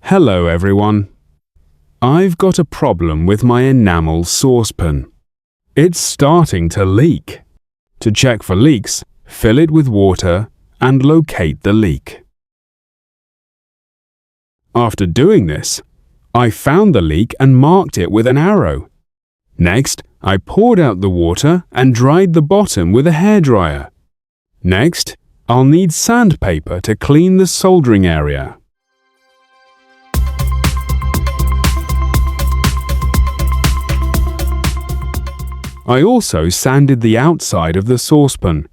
Hello everyone. I've got a problem with my enamel saucepan. It's starting to leak. To check for leaks, fill it with water and locate the leak. After doing this, I found the leak and marked it with an arrow. Next, I poured out the water and dried the bottom with a hairdryer. Next, I'll need sandpaper to clean the soldering area. I also sanded the outside of the saucepan.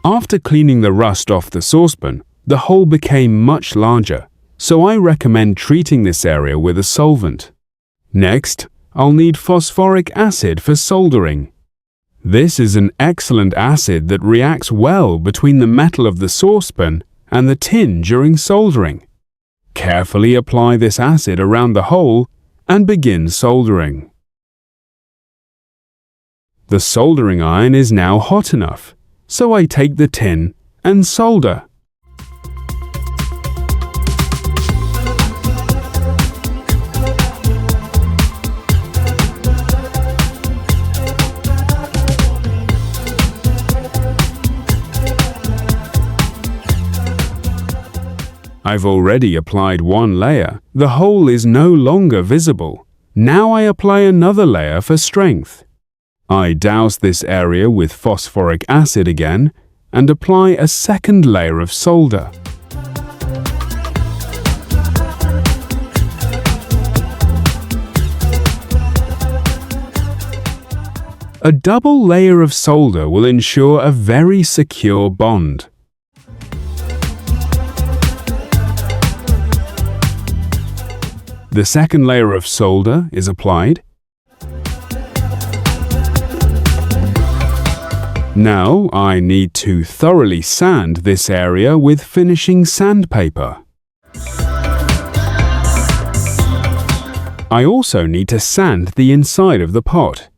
After cleaning the rust off the saucepan, the hole became much larger, so I recommend treating this area with a solvent. Next, I'll need phosphoric acid for soldering. This is an excellent acid that reacts well between the metal of the saucepan and the tin during soldering. Carefully apply this acid around the hole and begin soldering. The soldering iron is now hot enough, so I take the tin and solder. I've already applied one layer. The hole is no longer visible. Now I apply another layer for strength. I douse this area with phosphoric acid again and apply a second layer of solder. A double layer of solder will ensure a very secure bond. The second layer of solder is applied. Now I need to thoroughly sand this area with finishing sandpaper. I also need to sand the inside of the pot.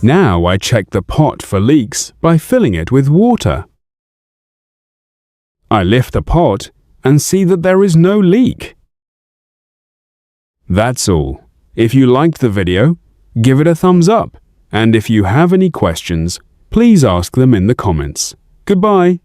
Now I check the pot for leaks by filling it with water. I lift the pot and see that there is no leak. That's all. If you liked the video, give it a thumbs up, and if you have any questions, please ask them in the comments. Goodbye.